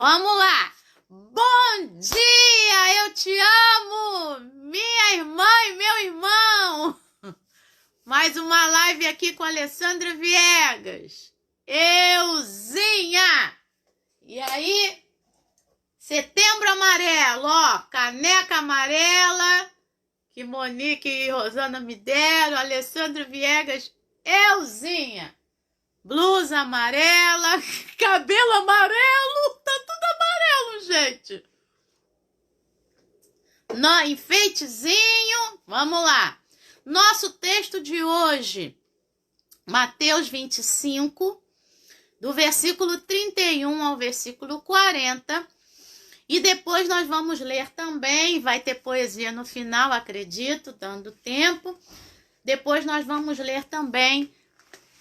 Vamos lá! Bom dia! Eu te amo! Minha irmã e meu irmão! Mais uma live aqui com a Alessandra Viegas. Euzinha! E aí? Setembro amarelo, ó. Caneca amarela que Monique e Rosana me deram. Alessandra Viegas. Euzinha! Blusa amarela, cabelo amarelo, tá tudo amarelo, gente. Enfeitezinho, vamos lá. Nosso texto de hoje, Mateus 25, do versículo 31 ao versículo 40. E depois nós vamos ler também, vai ter poesia no final, acredito, dando tempo. Depois nós vamos ler também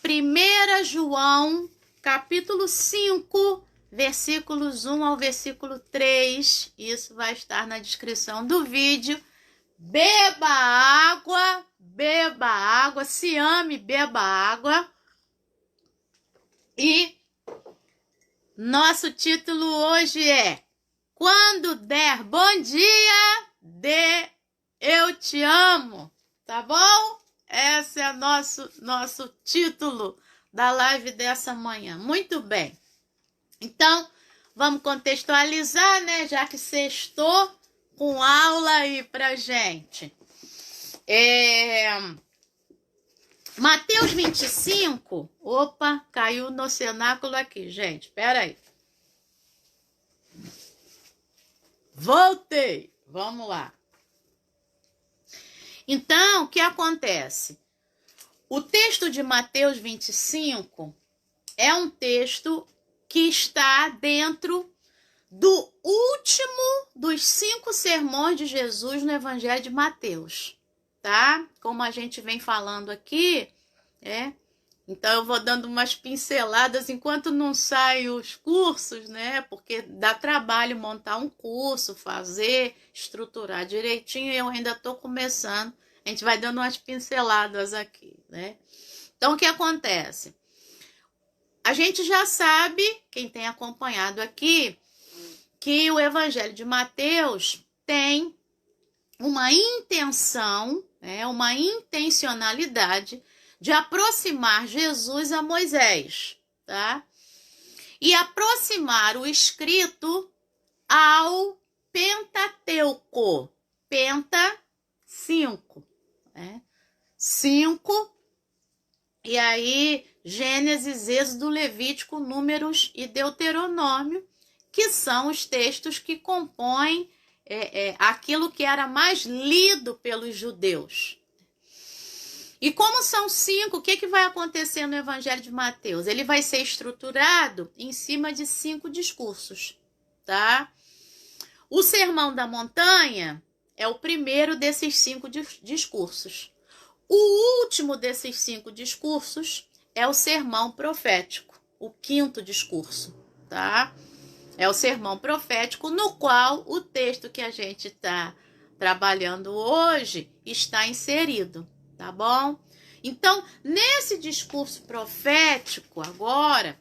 1 João, capítulo 5, versículos 1 ao versículo 3. Isso vai estar na descrição do vídeo. Beba água, se ame, beba água. E nosso título hoje é Quando der bom dia, dê eu te amo, tá bom? Esse é nosso título da live dessa manhã. Muito bem. Então, vamos contextualizar, né? Já que sextou com aula aí pra gente. Mateus 25. Opa, caiu no cenáculo aqui, gente. Espera aí. Voltei. Vamos lá. Então, o que acontece? O texto de Mateus 25 é um texto que está dentro do último dos 5 sermões de Jesus no Evangelho de Mateus, tá? Como a gente vem falando aqui, então eu vou dando umas pinceladas enquanto não saem os cursos, né? Porque dá trabalho montar um curso, fazer, estruturar direitinho, e eu ainda estou começando. A gente vai dando umas pinceladas aqui, né? Então, o que acontece? A gente já sabe, quem tem acompanhado aqui, que o Evangelho de Mateus tem uma intenção, uma intencionalidade de aproximar Jesus a Moisés, tá? E aproximar o escrito ao Pentateuco. Penta, 5. 5, e aí Gênesis, Êxodo, Levítico, Números e Deuteronômio, que são os textos que compõem aquilo que era mais lido pelos judeus. E como são 5, o que vai acontecer no Evangelho de Mateus? Ele vai ser estruturado em cima de 5 discursos, tá? O Sermão da Montanha é o primeiro desses 5 discursos. O último desses 5 discursos é o sermão profético, o 5º discurso, tá? É o sermão profético no qual o texto que a gente está trabalhando hoje está inserido, tá bom? Então, nesse discurso profético agora,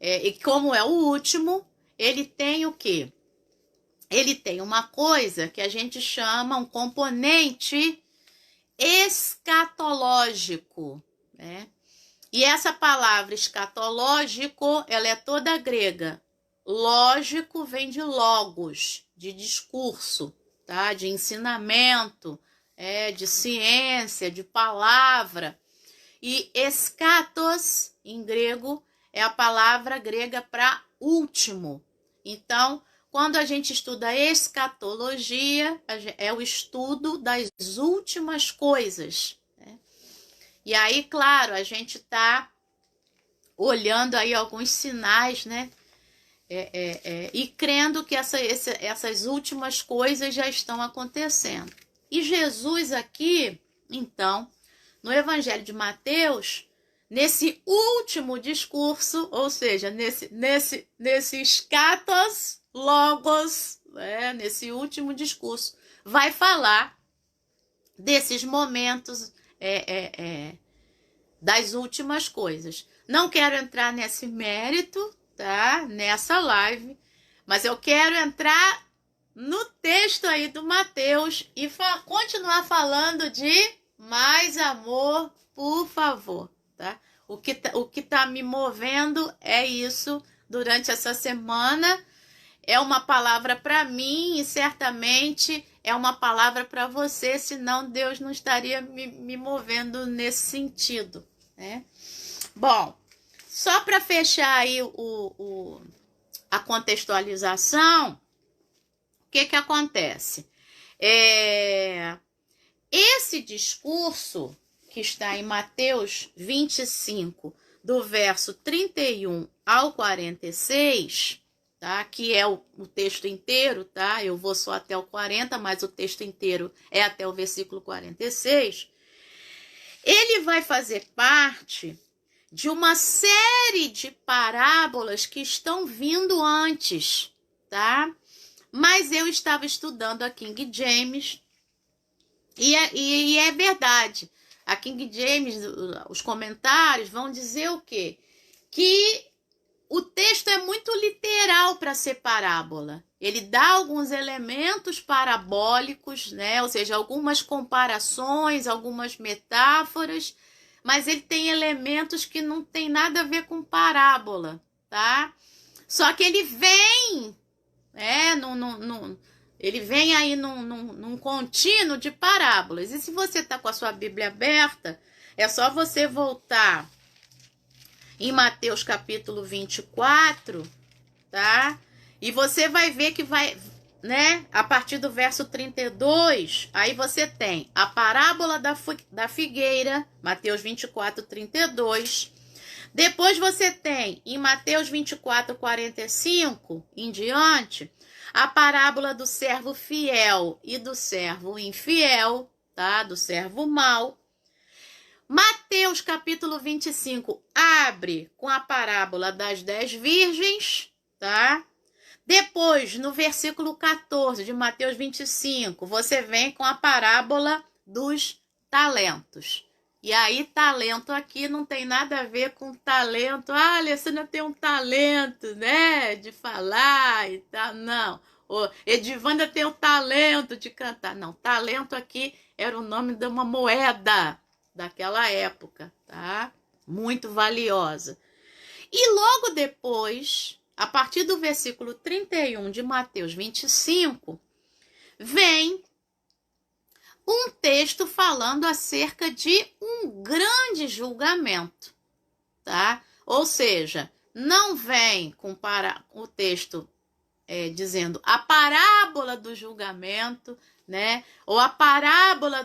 e como é o último, ele tem o quê? Ele tem uma coisa que a gente chama um componente escatológico, né? E essa palavra escatológico, ela é toda grega. Lógico vem de logos, de discurso, tá? De ensinamento, de ciência, de palavra. E eschatos, em grego, é a palavra grega para último. Então, quando a gente estuda escatologia, é o estudo das últimas coisas, né? E aí, claro, a gente está olhando aí alguns sinais, né? E crendo que essas últimas coisas já estão acontecendo. E Jesus aqui, então, no Evangelho de Mateus, nesse último discurso, ou seja, nesse eschatos logos, nesse último discurso, vai falar desses momentos das últimas coisas. Não quero entrar nesse mérito, tá? Nessa live, Mas eu quero entrar no texto aí do Mateus e continuar falando de mais amor, por favor, tá? O que tá me movendo é isso durante essa semana. É uma palavra para mim e certamente é uma palavra para você, senão Deus não estaria me movendo nesse sentido, né? Bom, só para fechar aí a contextualização, o que acontece? Esse discurso que está em Mateus 25, do verso 31 ao 46, tá? Que é o texto inteiro, tá? Eu vou só até o 40, mas o texto inteiro é até o versículo 46. Ele vai fazer parte de uma série de parábolas que estão vindo antes, tá? Mas eu estava estudando a King James e é verdade. A King James, os comentários vão dizer o quê? Que o texto é muito literal para ser parábola. Ele dá alguns elementos parabólicos, né? Ou seja, algumas comparações, algumas metáforas, mas ele tem elementos que não tem nada a ver com parábola, tá? Só que ele vem, ele vem aí num contínuo de parábolas. E se você está com a sua Bíblia aberta, é só você voltar em Mateus capítulo 24, tá? E você vai ver que vai, né? A partir do verso 32, aí você tem a parábola da figueira, Mateus 24, 32. Depois você tem, em Mateus 24, 45 em diante, a parábola do servo fiel e do servo infiel, tá? Do servo mau. Mateus capítulo 25 abre com a parábola das 10 virgens, tá? Depois, no versículo 14 de Mateus 25, você vem com a parábola dos talentos. E aí, talento aqui não tem nada a ver com talento. Ah, a Alessandra tem um talento, né? De falar e tal. Não. O Edivanda tem o talento de cantar. Não, talento aqui era o nome de uma moeda daquela época, tá? Muito valiosa. E logo depois, a partir do versículo 31 de Mateus 25, vem um texto falando acerca de um grande julgamento, tá? Ou seja, não vem com o texto dizendo a parábola do julgamento, né? Ou a parábola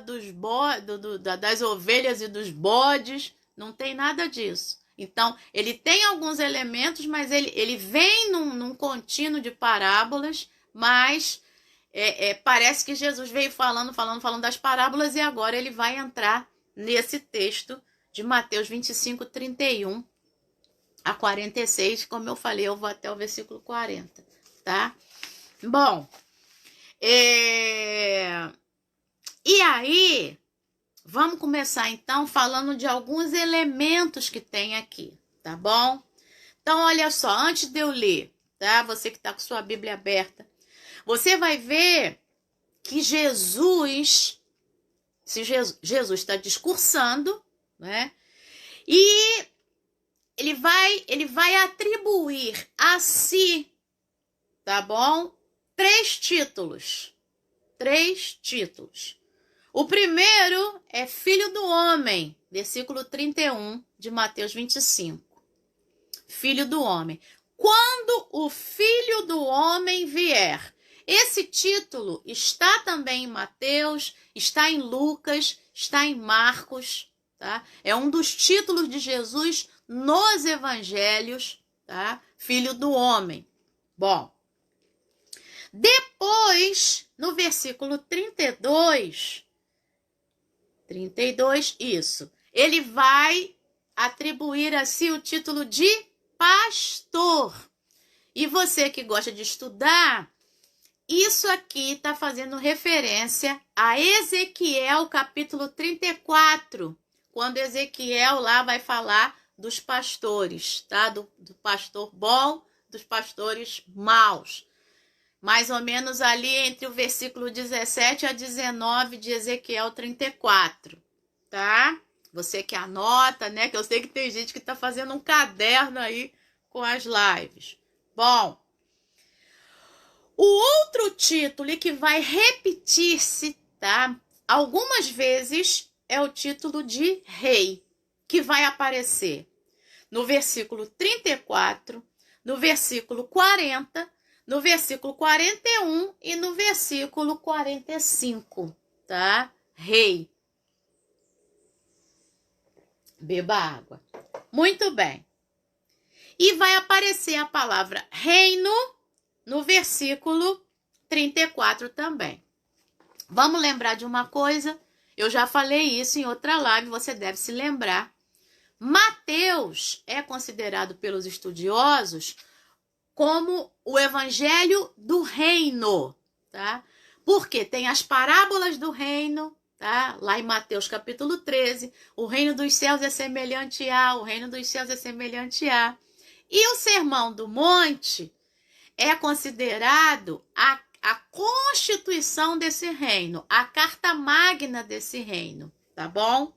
das ovelhas e dos bodes, não tem nada disso. Então, ele tem alguns elementos, mas ele vem num contínuo de parábolas, mas parece que Jesus veio falando das parábolas e agora ele vai entrar nesse texto de Mateus 25, 31 a 46, como eu falei, eu vou até o versículo 40, tá? Bom, e aí, vamos começar então falando de alguns elementos que tem aqui, tá bom? Então, olha só, antes de eu ler, tá? Você que está com sua Bíblia aberta, você vai ver que Jesus está discursando, né? E ele vai atribuir a si, tá bom? 3 títulos. O primeiro é Filho do Homem, versículo 31 de Mateus 25. Filho do Homem. Quando o Filho do Homem vier. Esse título está também em Mateus, está em Lucas, está em Marcos, tá? É um dos títulos de Jesus nos evangelhos, tá? Filho do Homem. Bom, depois, no versículo 32, isso, ele vai atribuir a si o título de pastor. E você que gosta de estudar, isso aqui está fazendo referência a Ezequiel capítulo 34, quando Ezequiel lá vai falar dos pastores, tá? Do pastor bom, dos pastores maus. mais ou menos ali entre o versículo 17 a 19 de Ezequiel 34, tá? Você que anota, né? Que eu sei que tem gente que tá fazendo um caderno aí com as lives. Bom, o outro título e que vai repetir-se, tá? Algumas vezes é o título de rei, que vai aparecer no versículo 34, no versículo 40, no versículo 41 e no versículo 45, tá? Rei. Beba água. Muito bem. E vai aparecer a palavra reino no versículo 34 também. Vamos lembrar de uma coisa? Eu já falei isso em outra live, você deve se lembrar. Mateus é considerado pelos estudiosos como o evangelho do reino, tá? Porque tem as parábolas do reino, tá? Lá em Mateus capítulo 13, o reino dos céus é semelhante a, o reino dos céus é semelhante a. E o Sermão do Monte é considerado a constituição desse reino, a carta magna desse reino, tá bom?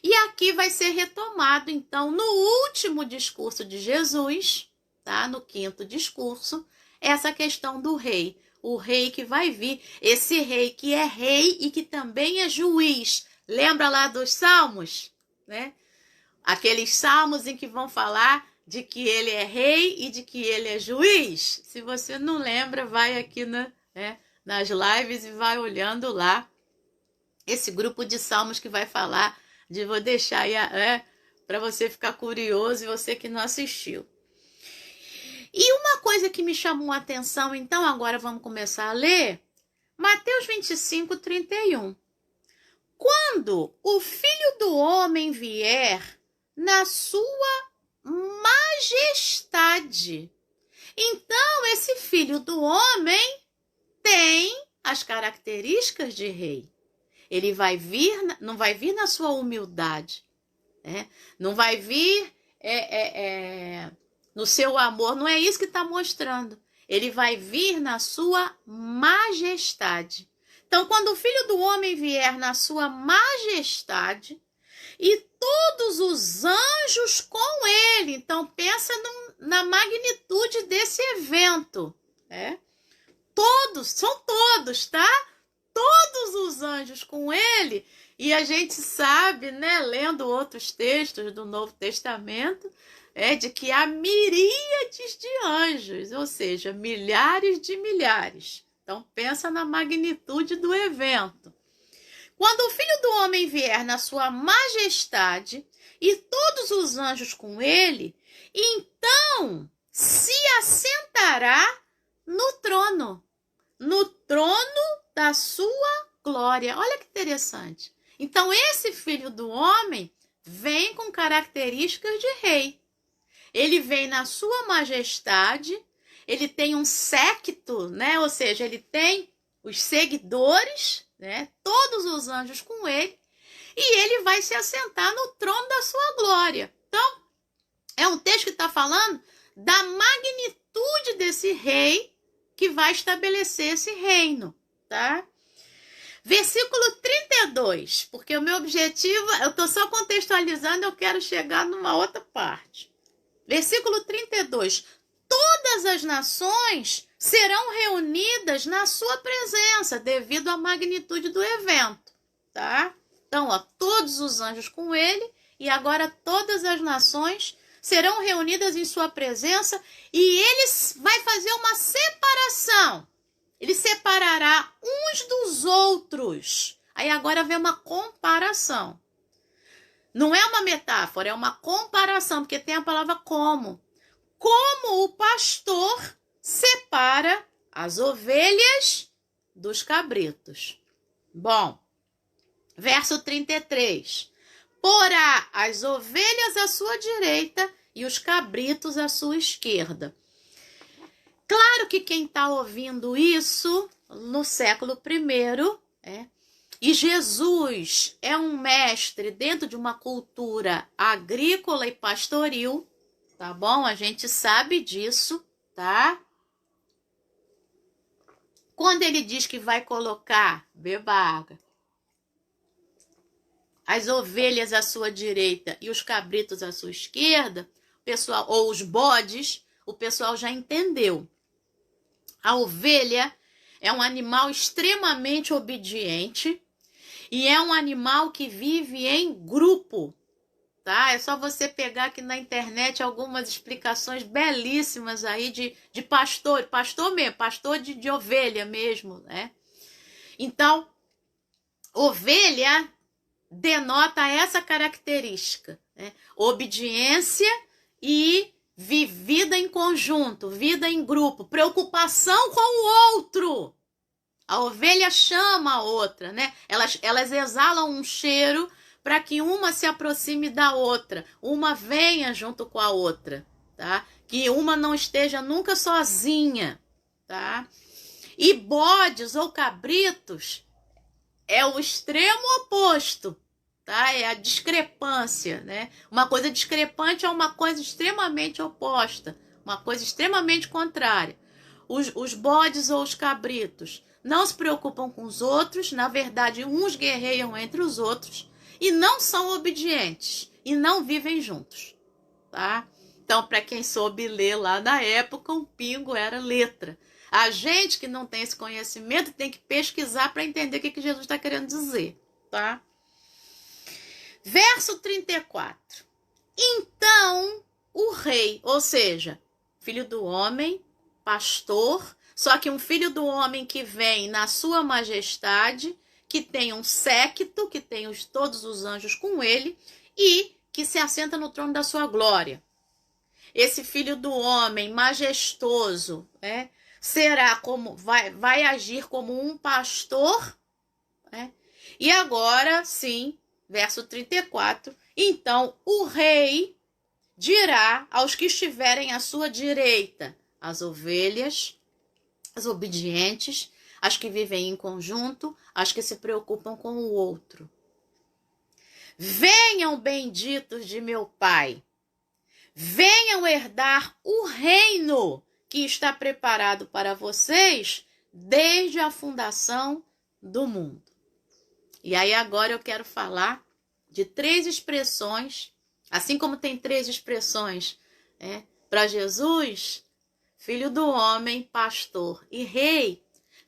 E aqui vai ser retomado, então, no último discurso de Jesus, tá? No quinto discurso, essa questão do rei. O rei que vai vir, esse rei que é rei e que também é juiz. Lembra lá dos salmos, né? Aqueles salmos em que vão falar de que ele é rei e de que ele é juiz. Se você não lembra, vai aqui nas lives e vai olhando lá esse grupo de salmos que vai falar de, vou deixar aí para você ficar curioso e você que não assistiu. E uma coisa que me chamou a atenção, então agora vamos começar a ler, Mateus 25, 31. Quando o Filho do Homem vier na sua majestade, então esse Filho do Homem tem as características de rei. Ele vai vir, não vai vir na sua humildade, né? Não vai vir no seu amor, não é isso que está mostrando. Ele vai vir na sua majestade. Então, quando o Filho do Homem vier na sua majestade e todos os anjos com ele, então pensa na magnitude desse evento, são todos, tá? Todos os anjos com ele, e a gente sabe, né, lendo outros textos do Novo Testamento, de que há miríades de anjos, ou seja, milhares de milhares. Então, pensa na magnitude do evento. Quando o Filho do Homem vier na sua majestade e todos os anjos com ele, então se assentará no trono da sua glória. Olha que interessante. Então, esse Filho do Homem vem com características de rei. Ele vem na sua majestade, ele tem um séquito, né? Ou seja, ele tem os seguidores, né? Todos os anjos com ele, e ele vai se assentar no trono da sua glória. Então, é um texto que está falando da magnitude desse rei que vai estabelecer esse reino, tá? Versículo 32, porque o meu objetivo, eu estou só contextualizando, eu quero chegar numa outra parte. Versículo 32, todas as nações serão reunidas na sua presença, devido à magnitude do evento, tá? Então, todos os anjos com ele, e agora todas as nações serão reunidas em sua presença, e ele vai fazer uma separação. Ele separará uns dos outros. Aí agora vem uma comparação. Não é uma metáfora, é uma comparação, porque tem a palavra como. Como o pastor separa as ovelhas dos cabritos. Bom, verso 33. Porá as ovelhas à sua direita e os cabritos à sua esquerda. Claro que quem está ouvindo isso no século I, e Jesus é um mestre dentro de uma cultura agrícola e pastoril, tá bom? A gente sabe disso, tá? Quando ele diz que vai colocar, beba água, as ovelhas à sua direita e os cabritos à sua esquerda, pessoal, ou os bodes, o pessoal já entendeu. A ovelha é um animal extremamente obediente e é um animal que vive em grupo, tá? É só você pegar aqui na internet algumas explicações belíssimas aí de pastor mesmo, pastor de ovelha mesmo, né? Então, ovelha denota essa característica, né? Obediência e vivida em conjunto, vida em grupo, preocupação com o outro. A ovelha chama a outra, né? Elas exalam um cheiro para que uma se aproxime da outra, uma venha junto com a outra, tá? Que uma não esteja nunca sozinha, tá? E bodes ou cabritos é o extremo oposto, tá? É a discrepância, né? Uma coisa discrepante é uma coisa extremamente oposta, uma coisa extremamente contrária. Os bodes ou os cabritos não se preocupam com os outros, na verdade, uns guerreiam entre os outros e não são obedientes e não vivem juntos, tá? Então, para quem soube ler lá na época, um pingo era letra. A gente que não tem esse conhecimento tem que pesquisar para entender o que Jesus está querendo dizer, tá? Verso 34. Então, o rei, ou seja, filho do homem, pastor, só que um filho do homem que vem na sua majestade, que tem um séquito, que tem todos os anjos com ele e que se assenta no trono da sua glória. Esse filho do homem majestoso, né? Será como vai agir como um pastor, né? E agora sim, verso 34, então o rei dirá aos que estiverem à sua direita, as ovelhas, as obedientes, as que vivem em conjunto, as que se preocupam com o outro. Venham, benditos de meu Pai, venham herdar o reino que está preparado para vocês desde a fundação do mundo. E aí agora eu quero falar de 3 expressões, assim como tem 3 expressões para Jesus, filho do homem, pastor e rei,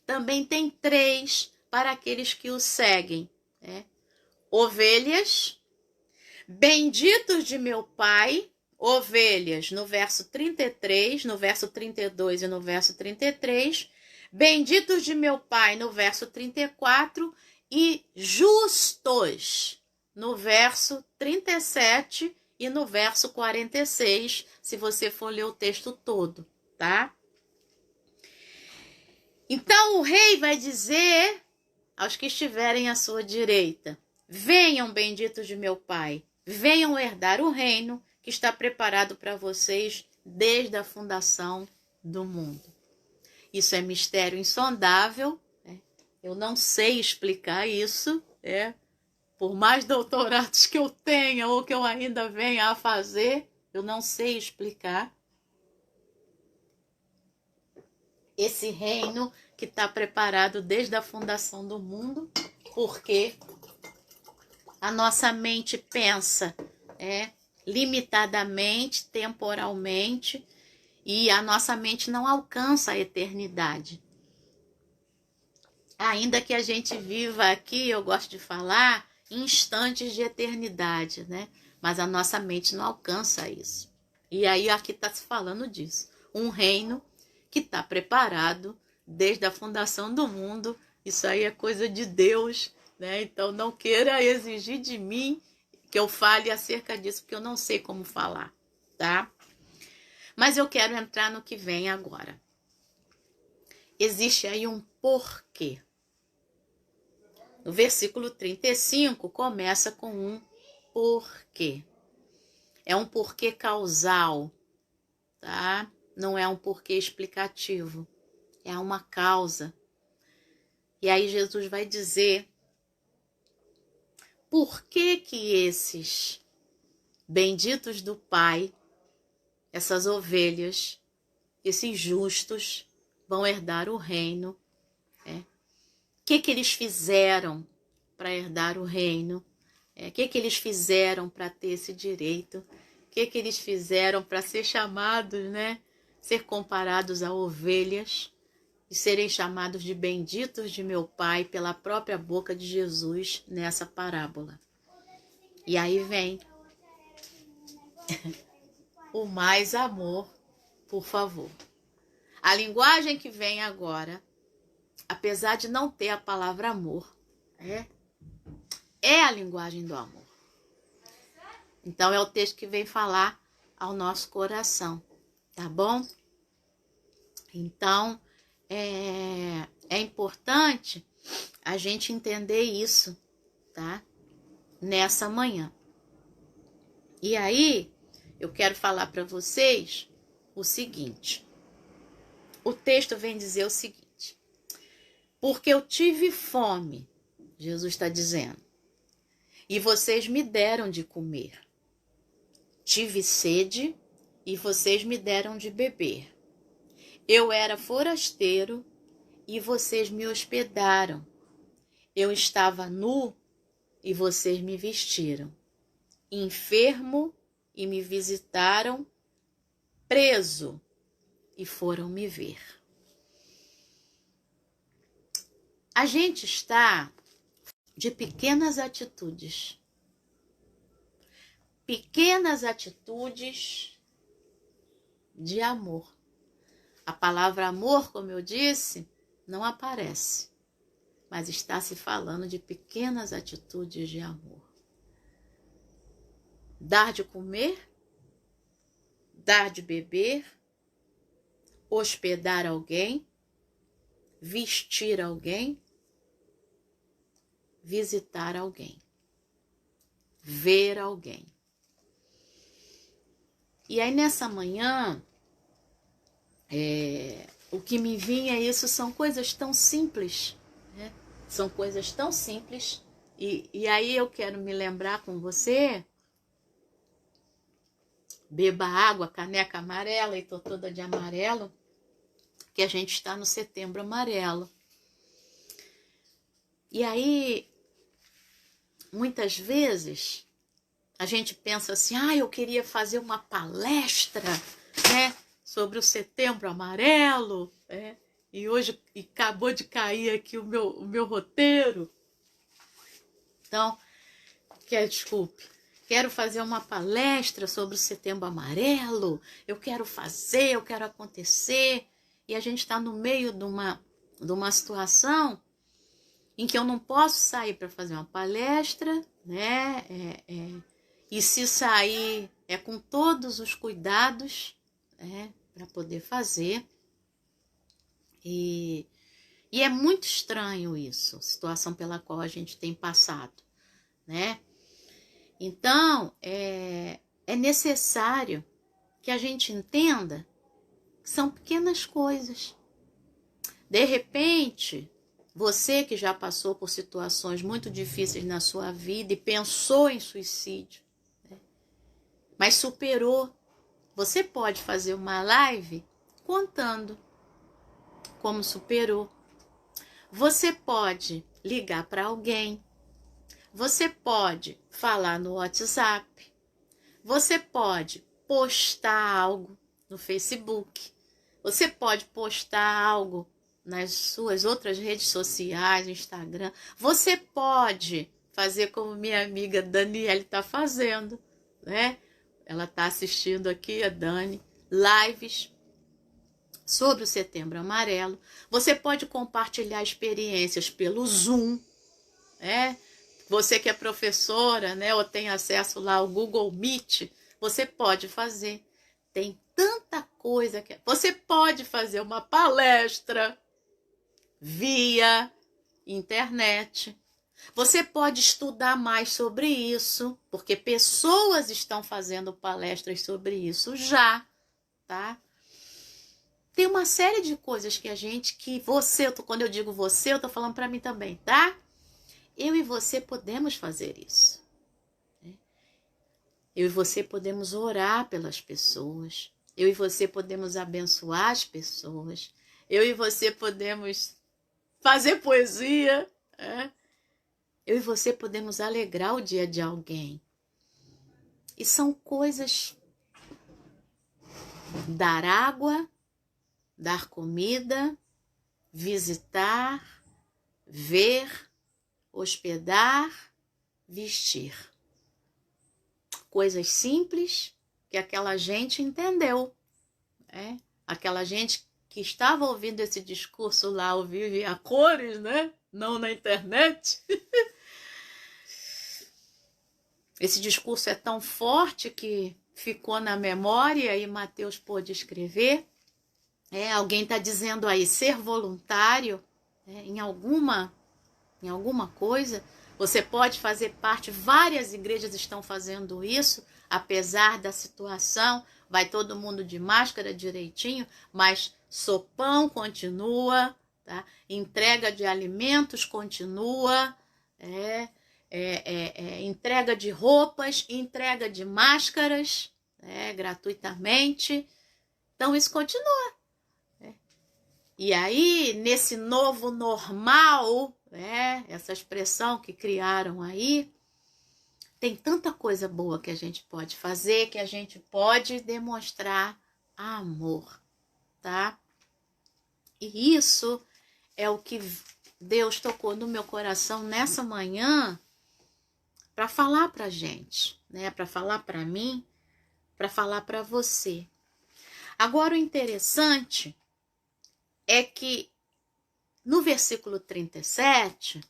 também tem 3 para aqueles que o seguem. Ovelhas, benditos de meu Pai, ovelhas, no verso 33, no verso 32 e no verso 33, benditos de meu Pai, no verso 34, e justos, no verso 37 e no verso 46, se você for ler o texto todo, tá? Então o rei vai dizer aos que estiverem à sua direita, venham, benditos de meu Pai, venham herdar o reino que está preparado para vocês desde a fundação do mundo. Isso é mistério insondável, né? Eu não sei explicar isso, por mais doutorados que eu tenha ou que eu ainda venha a fazer, eu não sei explicar esse reino que está preparado desde a fundação do mundo, porque a nossa mente pensa limitadamente, temporalmente, e a nossa mente não alcança a eternidade. Ainda que a gente viva aqui, eu gosto de falar, instantes de eternidade, né? Mas a nossa mente não alcança isso. E aí aqui está se falando disso. Um reino que está preparado desde a fundação do mundo. Isso aí é coisa de Deus, né? Então não queira exigir de mim que eu fale acerca disso, porque eu não sei como falar, tá? Mas eu quero entrar no que vem agora. Existe aí um porquê. No versículo 35 começa com um porquê. É um porquê causal, tá? Não é um porquê explicativo. É uma causa. E aí Jesus vai dizer por que esses benditos do Pai, essas ovelhas, esses justos, vão herdar o reino O que eles fizeram para herdar o reino? O que eles fizeram para ter esse direito? O que eles fizeram para ser chamados, né? Ser comparados a ovelhas e serem chamados de benditos de meu Pai pela própria boca de Jesus nessa parábola. E aí vem o mais amor, por favor. A linguagem que vem agora, apesar de não ter a palavra amor, é a linguagem do amor. Então é o texto que vem falar ao nosso coração, tá bom? Então é importante a gente entender isso, tá? Nessa manhã. E aí eu quero falar para vocês o seguinte. O texto vem dizer o seguinte: porque eu tive fome, Jesus está dizendo, e vocês me deram de comer. Tive sede e vocês me deram de beber. Eu era forasteiro e vocês me hospedaram. Eu estava nu e vocês me vestiram. Enfermo e me visitaram. Preso e foram me ver. A gente está de pequenas atitudes. Pequenas atitudes de amor. A palavra amor, como eu disse, não aparece, mas está se falando de pequenas atitudes de amor. Dar de comer, dar de beber, hospedar alguém, vestir alguém, visitar alguém, ver alguém. E aí nessa manhã, o que me vinha isso são coisas tão simples, né? São coisas tão simples. E aí eu quero me lembrar com você, beba água, caneca amarela, e tô toda de amarelo, que a gente está no Setembro Amarelo. E aí, muitas vezes, a gente pensa assim, eu queria fazer uma palestra, né, sobre o Setembro Amarelo, e hoje acabou de cair aqui o meu roteiro. Então, quero fazer uma palestra sobre o Setembro Amarelo, eu quero acontecer, e a gente está no meio de uma situação em que eu não posso sair para fazer uma palestra, né? E se sair é com todos os cuidados, para poder fazer. E é muito estranho isso, a situação pela qual a gente tem passado, né? Então, é necessário que a gente entenda que são pequenas coisas. De repente, você que já passou por situações muito difíceis na sua vida e pensou em suicídio, né? Mas superou. Você pode fazer uma live contando como superou. Você pode ligar para alguém. Você pode falar no WhatsApp. Você pode postar algo no Facebook. Você pode postar algo nas suas outras redes sociais, Instagram. Você pode fazer como minha amiga Daniele está fazendo, né? Ela está assistindo aqui, a Dani, lives sobre o Setembro Amarelo. Você pode compartilhar experiências pelo Zoom, né? Você que é professora, né, ou tem acesso lá ao Google Meet, você pode fazer. Tem tanta coisa que... Você pode fazer uma palestra via internet. Você pode estudar mais sobre isso, porque pessoas estão fazendo palestras sobre isso já, tá? Tem uma série de coisas que quando eu digo você, eu tô falando para mim também, tá? Eu e você podemos fazer isso. Né? Eu e você podemos orar pelas pessoas. Eu e você podemos abençoar as pessoas. Eu e você podemos fazer poesia. Eu e você podemos alegrar o dia de alguém. E são coisas: dar água, dar comida, visitar, ver, hospedar, vestir. Coisas simples que aquela gente entendeu. Aquela gente que estava ouvindo esse discurso lá ao vivo e a cores, né? Não na internet. Esse discurso é tão forte que ficou na memória e Mateus pôde escrever. Alguém está dizendo aí, ser voluntário em alguma coisa. Você pode fazer parte, várias igrejas estão fazendo isso, apesar da situação, vai todo mundo de máscara direitinho, mas sopão continua, tá? Entrega de alimentos continua, entrega de roupas, entrega de máscaras, gratuitamente. Então isso continua. E aí, nesse novo normal, essa expressão que criaram aí, tem tanta coisa boa que a gente pode fazer, que a gente pode demonstrar amor, tá? E isso é o que Deus tocou no meu coração nessa manhã para falar pra gente, para falar pra mim, para falar pra você. Agora, o interessante é que no versículo 37,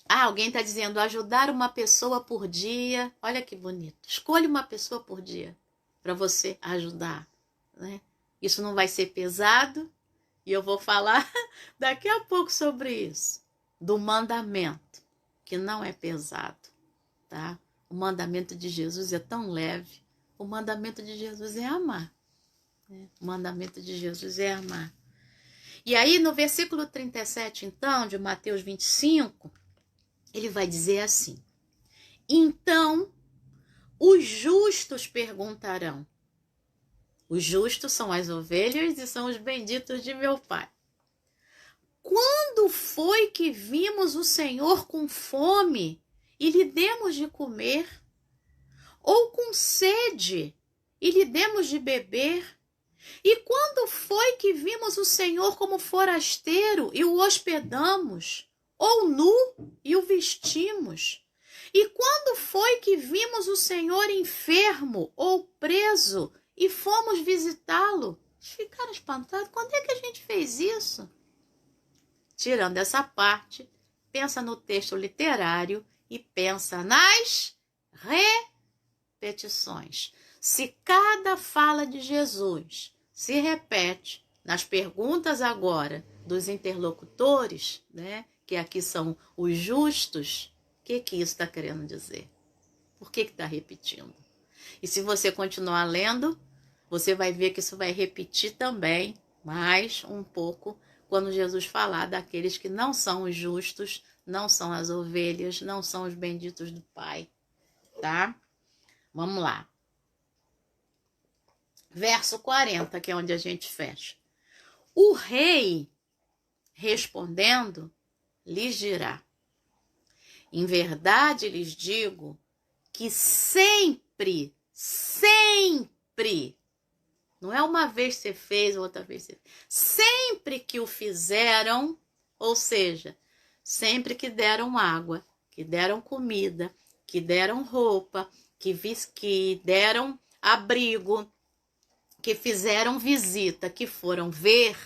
alguém está dizendo ajudar uma pessoa por dia. Olha que bonito. Escolha uma pessoa por dia para você ajudar. Isso não vai ser pesado. E eu vou falar daqui a pouco sobre isso. Do mandamento, que não é pesado. Tá? O mandamento de Jesus é tão leve. O mandamento de Jesus é amar. O mandamento de Jesus é amar. E aí, no versículo 37, então, de Mateus 25, ele vai dizer assim: então, os justos perguntarão. Os justos são as ovelhas e são os benditos de meu Pai. Quando foi que vimos o Senhor com fome e lhe demos de comer? Ou com sede e lhe demos de beber? E quando foi que vimos o Senhor como forasteiro e o hospedamos? Ou nu e o vestimos? E quando foi que vimos o Senhor enfermo ou preso e fomos visitá-lo? Eles ficaram espantados. Quando é que a gente fez isso? Tirando essa parte, pensa no texto literário e pensa nas repetições. Se cada fala de Jesus se repete nas perguntas agora dos interlocutores, que aqui são os justos, o que isso está querendo dizer? Por que está repetindo? E se você continuar lendo, você vai ver que isso vai repetir também mais um pouco quando Jesus falar daqueles que não são os justos, não são as ovelhas, não são os benditos do Pai, tá? Vamos lá. Verso 40, que é onde a gente fecha. O rei, respondendo, lhes dirá: em verdade lhes digo que sempre, não é uma vez você fez, outra vez você fez, sempre que o fizeram, ou seja, sempre que deram água, que deram comida, que deram roupa, que deram abrigo, que fizeram visita, que foram ver,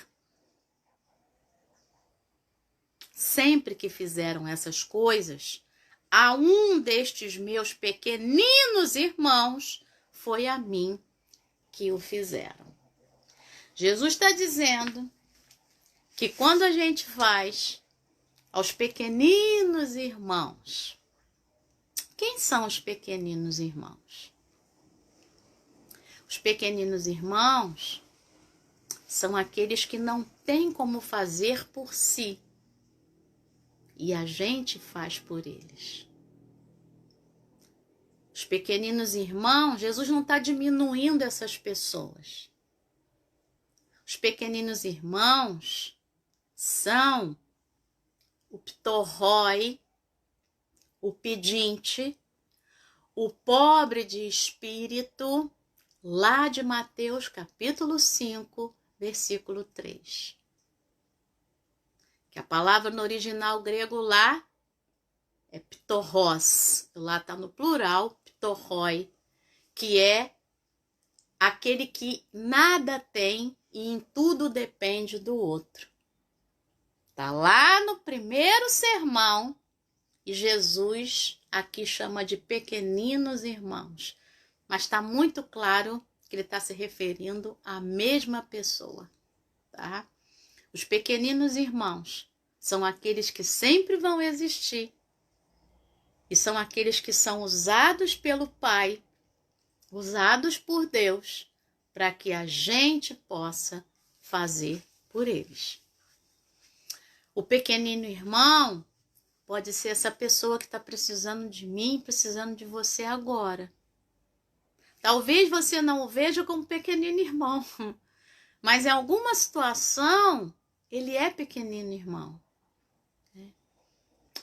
sempre que fizeram essas coisas, a um destes meus pequeninos irmãos, foi a mim que o fizeram. Jesus está dizendo que quando a gente faz aos pequeninos irmãos, quem são os pequeninos irmãos? Os pequeninos irmãos são aqueles que não têm como fazer por si. E a gente faz por eles. Os pequeninos irmãos, Jesus não está diminuindo essas pessoas. Os pequeninos irmãos são o ptorroi, o pedinte, o pobre de espírito, lá de Mateus capítulo 5, versículo 3. Que a palavra no original grego lá é ptorros, lá está no plural, ptorroi, que é aquele que nada tem e em tudo depende do outro. Está lá no primeiro sermão e Jesus aqui chama de pequeninos irmãos. Mas está muito claro que ele está se referindo à mesma pessoa, tá? Os pequeninos irmãos são aqueles que sempre vão existir e são aqueles que são usados pelo Pai, usados por Deus, para que a gente possa fazer por eles. O pequenino irmão pode ser essa pessoa que está precisando de mim, precisando de você agora. Talvez você não o veja como pequenino irmão, mas em alguma situação ele é pequenino irmão. Ele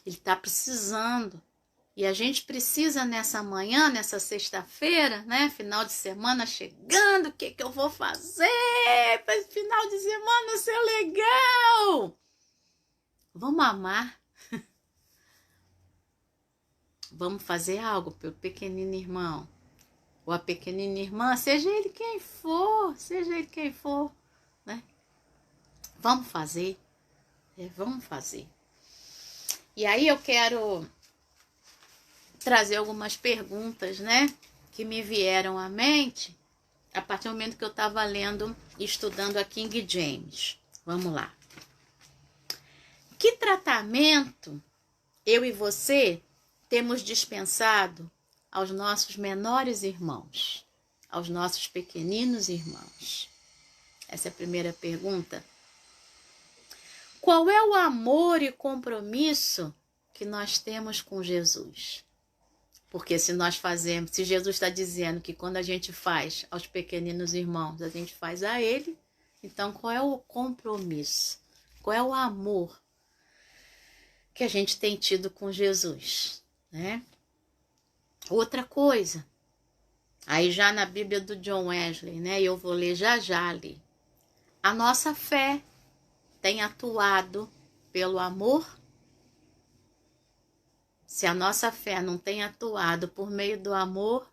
está precisando. E a gente precisa nessa manhã, nessa sexta-feira, né? Final de semana chegando, o que eu vou fazer para esse final de semana ser legal? Vamos amar. Vamos fazer algo pelo pequenino irmão. Ou a pequenina irmã, seja ele quem for, né? Vamos fazer. Vamos fazer. E aí eu quero trazer algumas perguntas, né, que me vieram à mente a partir do momento que eu estava lendo e estudando a King James. Vamos lá. Que tratamento eu e você temos dispensado aos nossos menores irmãos, aos nossos pequeninos irmãos? Essa é a primeira pergunta. Qual é o amor e compromisso que nós temos com Jesus? Porque se nós fazemos, se Jesus está dizendo que quando a gente faz aos pequeninos irmãos, a gente faz a ele, então qual é o compromisso? Qual é o amor que a gente tem tido com Jesus, né? Outra coisa, aí já na Bíblia do John Wesley, né? Eu vou ler já ali. A nossa fé tem atuado pelo amor? Se a nossa fé não tem atuado por meio do amor,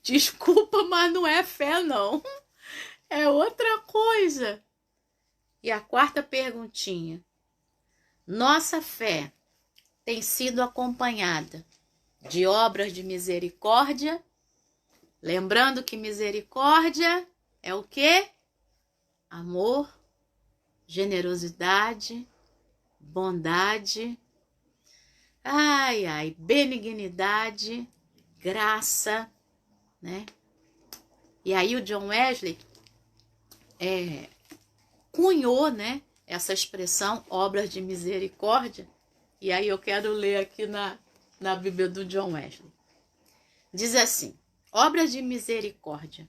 desculpa, mas não é fé não. É outra coisa. E a quarta perguntinha. Nossa fé tem sido acompanhada de obras de misericórdia? Lembrando que misericórdia é o quê? Amor, generosidade, bondade, benignidade, graça, né? E aí o John Wesley cunhou, né, essa expressão, obras de misericórdia. E aí eu quero ler aqui na Bíblia do John Wesley. Diz assim, obras de misericórdia.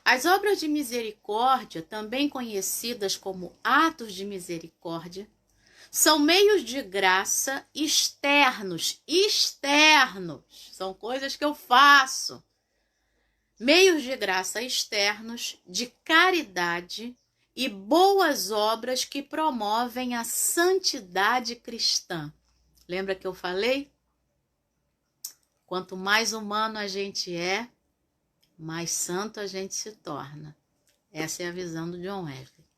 As obras de misericórdia, também conhecidas como atos de misericórdia, são meios de graça externos, são coisas que eu faço. Meios de graça externos, de caridade e boas obras que promovem a santidade cristã. Lembra que eu falei? Quanto mais humano a gente é, mais santo a gente se torna. Essa é a visão do John Wesley.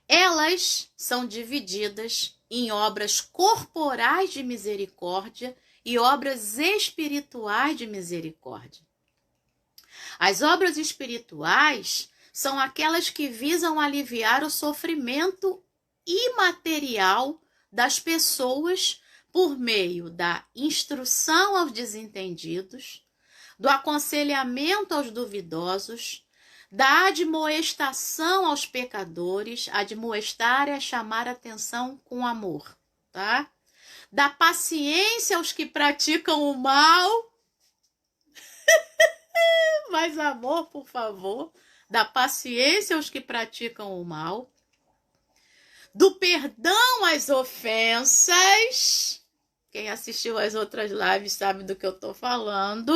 Elas são divididas em obras corporais de misericórdia e obras espirituais de misericórdia. As obras espirituais são aquelas que visam aliviar o sofrimento imaterial das pessoas por meio da instrução aos desentendidos, do aconselhamento aos duvidosos, da admoestação aos pecadores. Admoestar é chamar a atenção com amor, tá? Da paciência aos que praticam o mal. Mais amor, por favor. Da paciência aos que praticam o mal. do perdão às ofensas. Quem assistiu às outras lives sabe do que eu estou falando.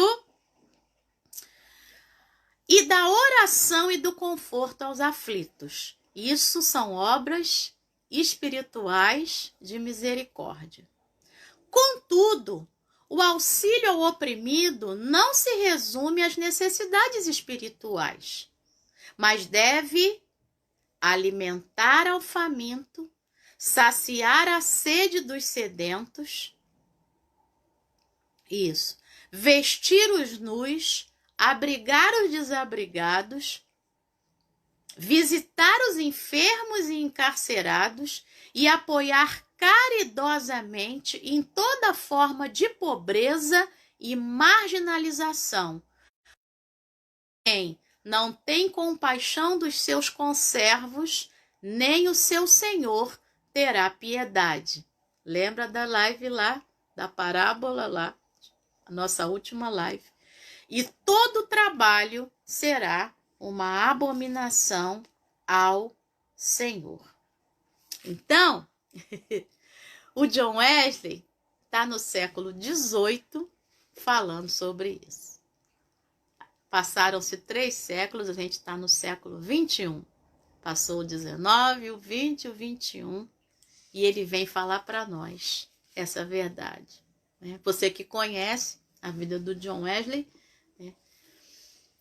E da oração e do conforto aos aflitos. Isso são obras espirituais de misericórdia. Contudo, o auxílio ao oprimido não se resume às necessidades espirituais, mas deve alimentar ao faminto, saciar a sede dos sedentos, vestir os nus, abrigar os desabrigados, visitar os enfermos e encarcerados e apoiar caridosamente em toda forma de pobreza e marginalização. Quem não tem compaixão dos seus conservos, nem o seu Senhor terá piedade. Lembra da live lá, da parábola lá, a nossa última live. E todo trabalho será uma abominação ao Senhor. Então, o John Wesley está no século XVIII falando sobre isso. Passaram-se 3 séculos, a gente está no século XXI. Passou o 19, o 20 e o 21. E ele vem falar para nós essa verdade. Você que conhece a vida do John Wesley,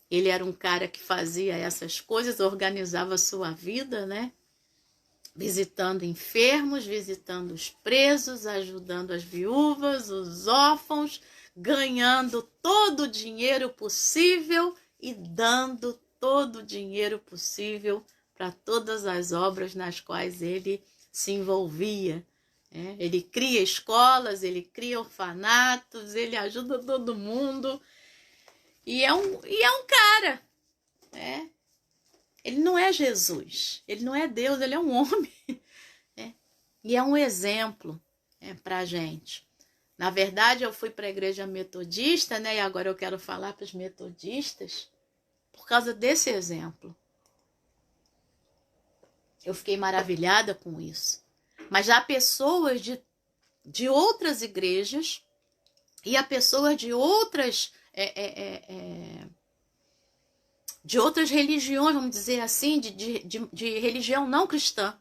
ele era um cara que fazia essas coisas, organizava a sua vida, visitando enfermos, visitando os presos, ajudando as viúvas, os órfãos, ganhando todo o dinheiro possível e dando todo o dinheiro possível para todas as obras nas quais ele se envolvia. Ele cria escolas, ele cria orfanatos, ele ajuda todo mundo. E é um cara, Ele não é Jesus, ele não é Deus, ele é um homem. E é um exemplo para a gente. Na verdade, eu fui para a igreja metodista, e agora eu quero falar para os metodistas por causa desse exemplo. Eu fiquei maravilhada com isso. Mas há pessoas de outras igrejas e há pessoas de outras religiões, vamos dizer assim, de religião não cristã,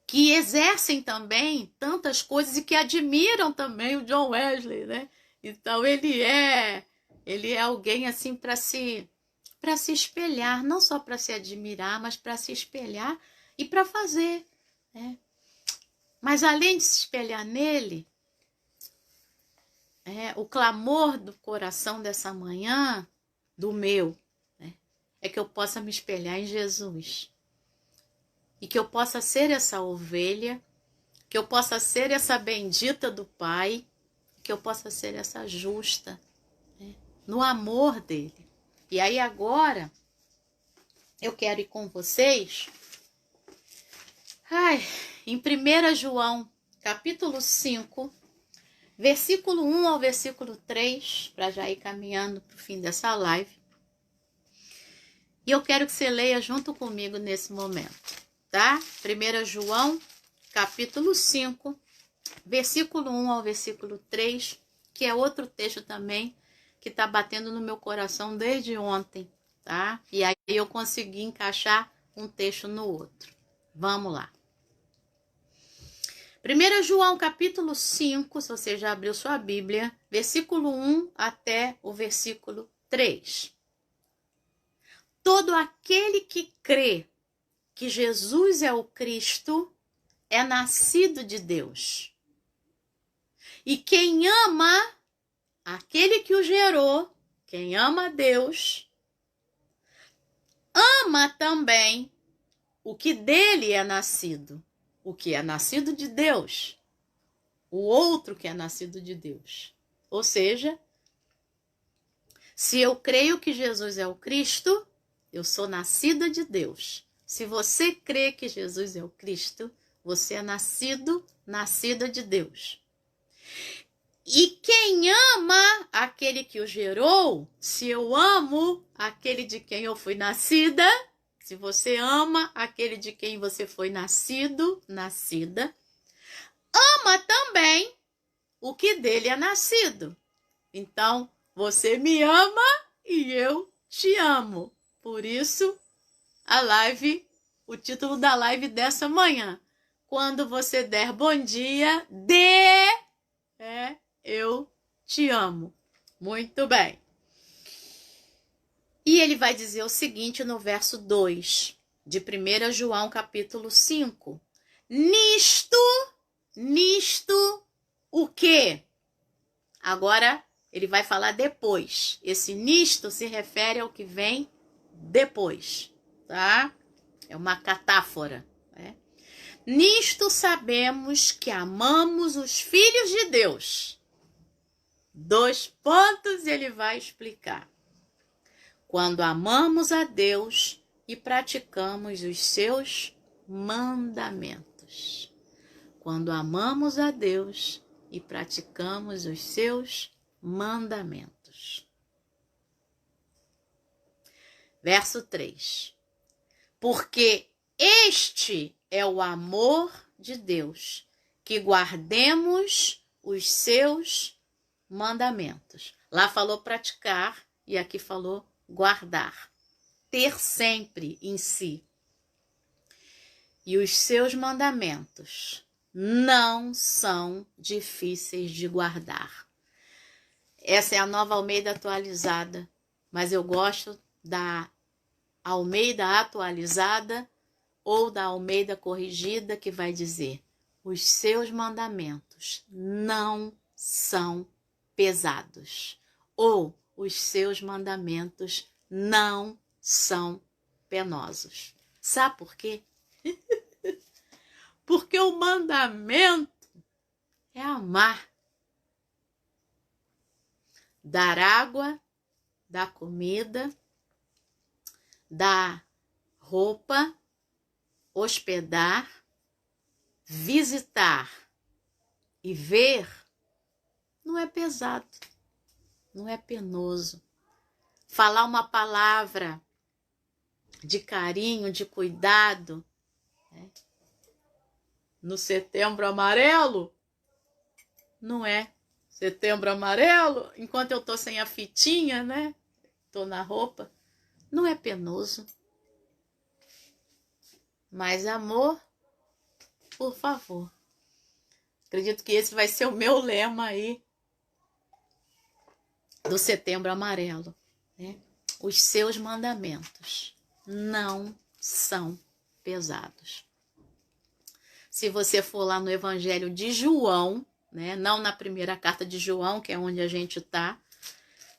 que exercem também tantas coisas e que admiram também o John Wesley, Então ele é alguém assim para se espelhar, não só para se admirar, mas para se espelhar e para fazer, Mas além de se espelhar nele, o clamor do coração dessa manhã, do meu, é que eu possa me espelhar em Jesus. E que eu possa ser essa ovelha, que eu possa ser essa bendita do Pai, que eu possa ser essa justa, no amor dele. E aí agora, eu quero ir com vocês, em 1 João, capítulo 5, versículo 1 ao versículo 3, para já ir caminhando para o fim dessa live. E eu quero que você leia junto comigo nesse momento, tá? 1 João, capítulo 5, versículo 1 ao versículo 3, que é outro texto também que está batendo no meu coração desde ontem, tá? E aí eu consegui encaixar um texto no outro. Vamos lá. 1 João capítulo 5, se você já abriu sua Bíblia, versículo 1 até o versículo 3. Todo aquele que crê que Jesus é o Cristo é nascido de Deus. E quem ama aquele que o gerou, quem ama a Deus, ama também o que dele é nascido. O que é nascido de Deus, o outro que é nascido de Deus. Ou seja, se eu creio que Jesus é o Cristo, eu sou nascida de Deus. Se você crê que Jesus é o Cristo, você é nascida de Deus. E quem ama aquele que o gerou, se eu amo aquele de quem eu fui nascida, Se você ama aquele de quem você foi nascido, nascida, ama também o que dele é nascido. Então, você me ama e eu te amo. Por isso, o título da live dessa manhã. Quando você der bom dia, eu te amo. Muito bem. E ele vai dizer o seguinte no verso 2 de 1 João capítulo 5. Nisto, o quê? Agora, ele vai falar depois. Esse nisto se refere ao que vem depois, tá? É uma catáfora, né? Nisto sabemos que amamos os filhos de Deus. 2 pontos ele vai explicar. Quando amamos a Deus e praticamos os seus mandamentos. Quando amamos a Deus e praticamos os seus mandamentos. Verso 3. Porque este é o amor de Deus, que guardemos os seus mandamentos. Lá falou praticar e aqui falou guardar. Ter sempre em si. E os seus mandamentos não são difíceis de guardar. Essa é a Nova Almeida atualizada, mas eu gosto da Almeida atualizada ou da Almeida corrigida, que vai dizer: os seus mandamentos não são pesados, ou os seus mandamentos não são penosos. Sabe por quê? Porque o mandamento é amar. Dar água, dar comida, dar roupa, hospedar, visitar e ver não é pesado, não é penoso. Falar uma palavra de carinho, de cuidado, né? No Setembro Amarelo, não é Setembro Amarelo, enquanto eu tô sem a fitinha, né? Tô na roupa, não é penoso. Mas amor, por favor. Acredito que esse vai ser o meu lema aí do Setembro Amarelo, né? Os seus mandamentos não são pesados. Se você for lá no Evangelho de João, né? Não na primeira carta de João, que é onde a gente está,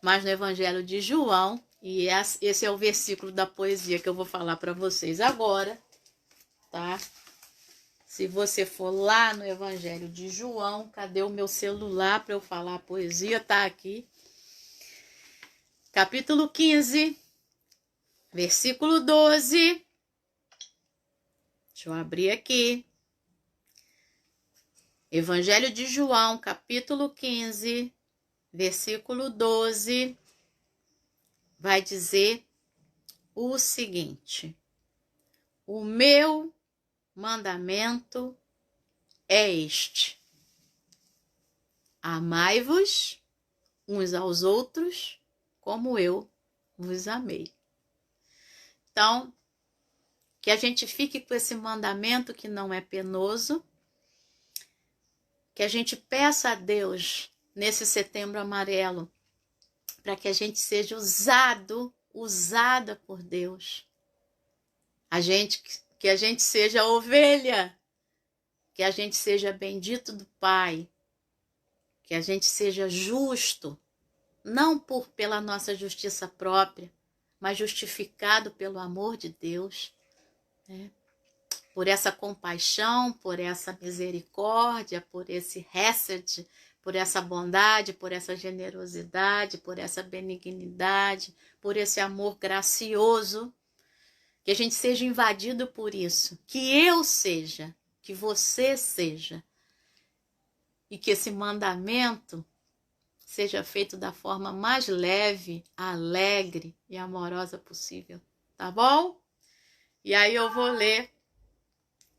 mas no Evangelho de João, e esse é o versículo da poesia que eu vou falar para vocês agora, tá? Se você for lá no Evangelho de João, cadê o meu celular para eu falar a poesia? Tá aqui. Capítulo 15, versículo 12. Deixa eu abrir aqui. Evangelho de João, capítulo 15, versículo 12, vai dizer o seguinte: o meu mandamento é este: amai-vos uns aos outros como eu vos amei. Então, que a gente fique com esse mandamento que não é penoso, que a gente peça a Deus nesse Setembro Amarelo para que a gente seja usada por Deus. Que a gente seja ovelha, que a gente seja bendito do Pai, que a gente seja justo, não pela nossa justiça própria, mas justificado pelo amor de Deus, né? Por essa compaixão, por essa misericórdia, por esse hesed, por essa bondade, por essa generosidade, por essa benignidade, por esse amor gracioso, que a gente seja invadido por isso, que eu seja, que você seja, e que esse mandamento seja feito da forma mais leve, alegre e amorosa possível, tá bom? E aí eu vou ler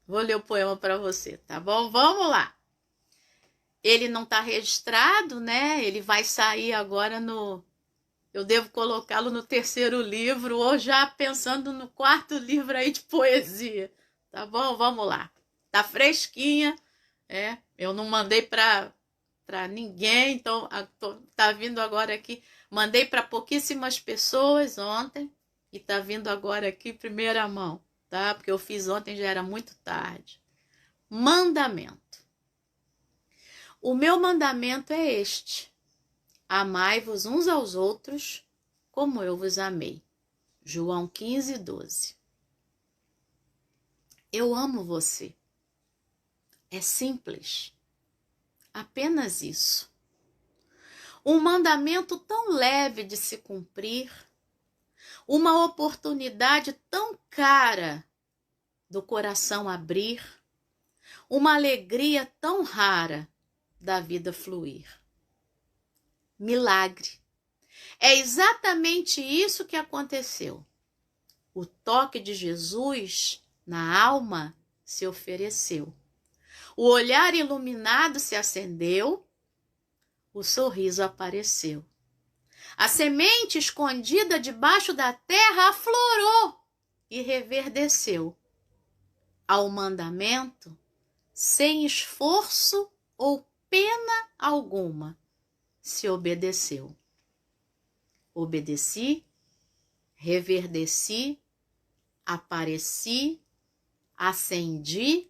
o poema para você, tá bom? Vamos lá. Ele não está registrado, né? Ele vai sair agora no... Eu devo colocá-lo no 3º livro ou já pensando no 4º livro aí de poesia, tá bom? Vamos lá. Tá fresquinha, eu não mandei para ninguém, então tá vindo agora aqui. Mandei para pouquíssimas pessoas ontem e tá vindo agora aqui primeira mão, tá? Porque eu fiz ontem, já era muito tarde. Mandamento. O meu mandamento é este: amai-vos uns aos outros como eu vos amei. João 15:12. Eu amo você. É simples. Apenas isso. Um mandamento tão leve de se cumprir, uma oportunidade tão cara do coração abrir, uma alegria tão rara da vida fluir. Milagre. É exatamente isso que aconteceu. O toque de Jesus na alma se ofereceu. O olhar iluminado se acendeu, o sorriso apareceu. A semente escondida debaixo da terra aflorou e reverdeceu. Ao mandamento, sem esforço ou pena alguma, se obedeceu. Obedeci, reverdeci, apareci, acendi,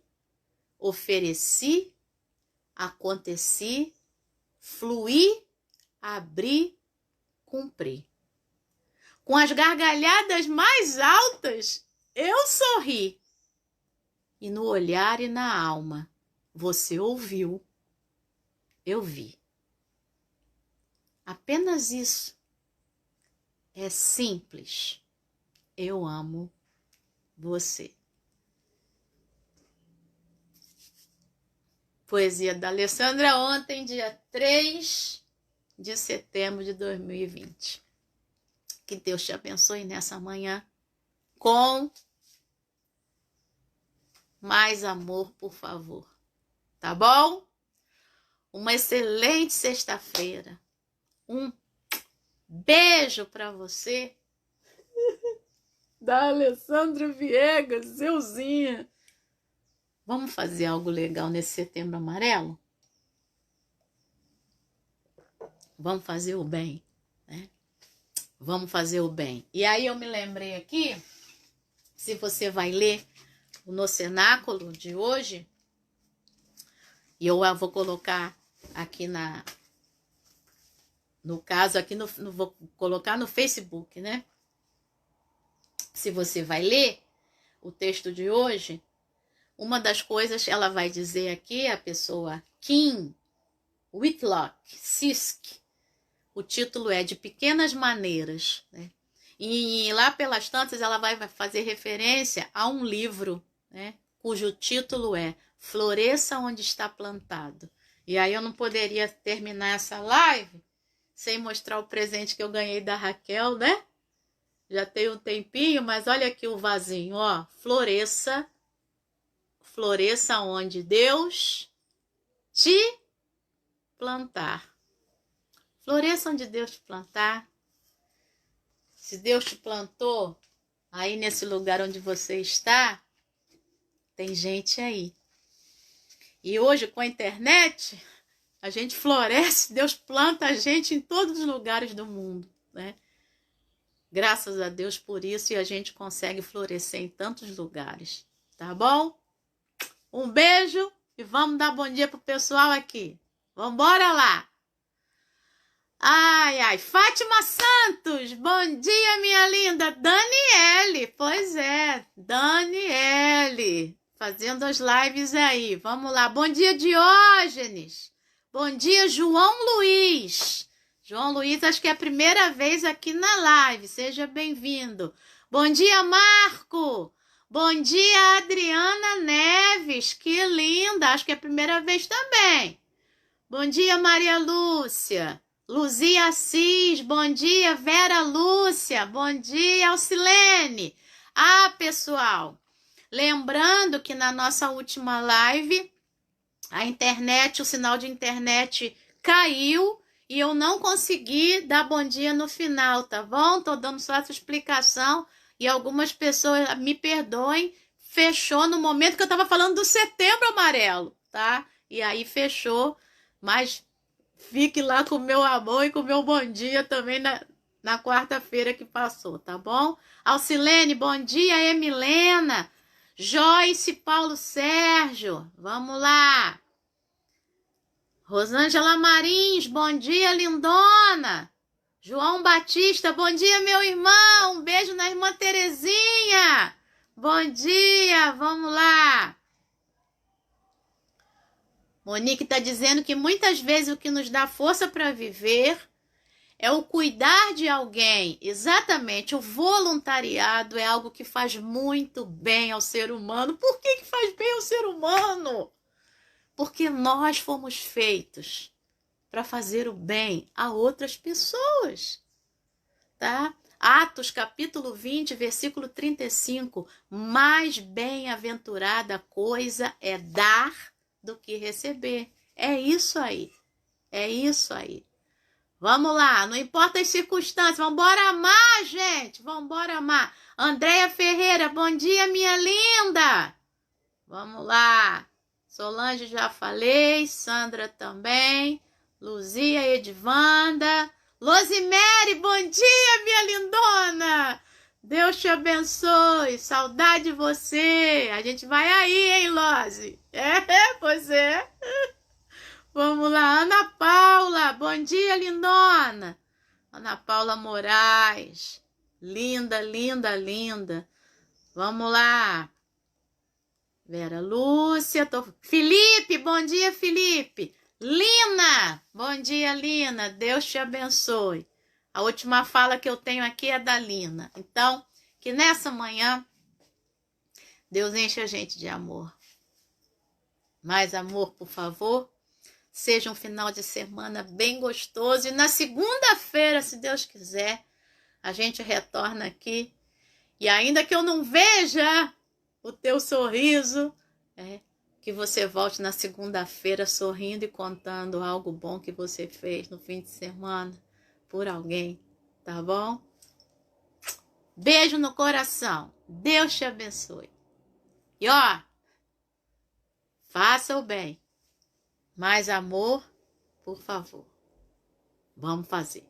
ofereci, aconteci, fluí, abri, cumpri. Com as gargalhadas mais altas, eu sorri. E no olhar e na alma, você ouviu, eu vi. Apenas isso. É simples. Eu amo você. Poesia da Alessandra, ontem, dia 3 de setembro de 2020. Que Deus te abençoe nessa manhã com mais amor, por favor. Tá bom? Uma excelente sexta-feira. Um beijo para você. Da Alessandra Viegas, euzinha. Vamos fazer algo legal nesse setembro amarelo? Vamos fazer o bem, né? Vamos fazer o bem. E aí eu me lembrei aqui, se você vai ler no cenáculo de hoje, e eu vou colocar aqui no caso, aqui vou colocar no Facebook, né? Se você vai ler o texto de hoje, uma das coisas que ela vai dizer aqui, a pessoa Kim Whitlock Sisk, o título é De Pequenas Maneiras, né? E lá pelas tantas ela vai fazer referência a um livro, né, cujo título é Floresça Onde Está Plantado. E aí eu não poderia terminar essa live sem mostrar o presente que eu ganhei da Raquel, né? Já tem um tempinho, mas olha aqui o vasinho, ó. Floresça onde Deus te plantar. Floresça onde Deus te plantar. Se Deus te plantou aí nesse lugar onde você está, tem gente aí. E hoje com a internet, a gente floresce, Deus planta a gente em todos os lugares do mundo, né? Graças a Deus por isso, e a gente consegue florescer em tantos lugares, tá bom? Um beijo e vamos dar bom dia pro pessoal aqui. Vambora lá! Ai, Fátima Santos, bom dia, minha linda. Daniele, pois é, Daniele, fazendo as lives aí. Vamos lá, bom dia, Diógenes. Bom dia, João Luiz. João Luiz, acho que é a primeira vez aqui na live. Seja bem-vindo. Bom dia, Marco. Bom dia, Adriana Neves. Que linda. Acho que é a primeira vez também. Bom dia, Maria Lúcia. Luzia Assis. Bom dia, Vera Lúcia. Bom dia, Alcilene. Ah, pessoal, lembrando que na nossa última live, a internet, o sinal de internet caiu e eu não consegui dar bom dia no final, tá bom? Tô dando só essa explicação e algumas pessoas me perdoem, fechou no momento que eu tava falando do Setembro Amarelo, tá? E aí fechou, mas fique lá com o meu amor e com o meu bom dia também na quarta-feira que passou, tá bom? Alcilene, bom dia, Emilena, Joyce, Paulo Sérgio, vamos lá. Rosângela Marins, bom dia, lindona. João Batista, bom dia, meu irmão. Um beijo na irmã Terezinha. Bom dia, vamos lá. Monique está dizendo que muitas vezes o que nos dá força para viver é o cuidar de alguém. Exatamente, o voluntariado é algo que faz muito bem ao ser humano. Por que faz bem ao ser humano? Porque nós fomos feitos para fazer o bem a outras pessoas, tá? Atos capítulo 20, versículo 35. Mais bem-aventurada coisa é dar do que receber. É isso aí. É isso aí. Vamos lá, não importa as circunstâncias, vamos embora amar, gente. Vamos embora amar. Andréia Ferreira, bom dia, minha linda. Vamos lá. Solange já falei, Sandra também, Luzia, Edvanda, Losimere, bom dia, minha lindona! Deus te abençoe, saudade de você. A gente vai aí, hein, Lose? Pois é. Vamos lá, Ana Paula, bom dia, lindona. Ana Paula Moraes, linda, linda, linda. Vamos lá. Vera Lúcia, Felipe, bom dia, Felipe. Lina, bom dia, Lina. Deus te abençoe. A última fala que eu tenho aqui é da Lina. Então, que nessa manhã, Deus enche a gente de amor. Mais amor, por favor. Seja um final de semana bem gostoso. E na segunda-feira, se Deus quiser, a gente retorna aqui. E ainda que eu não veja o teu sorriso, que você volte na segunda-feira sorrindo e contando algo bom que você fez no fim de semana por alguém, tá bom? Beijo no coração. Deus te abençoe. E ó, faça o bem. Mais amor, por favor. Vamos fazer.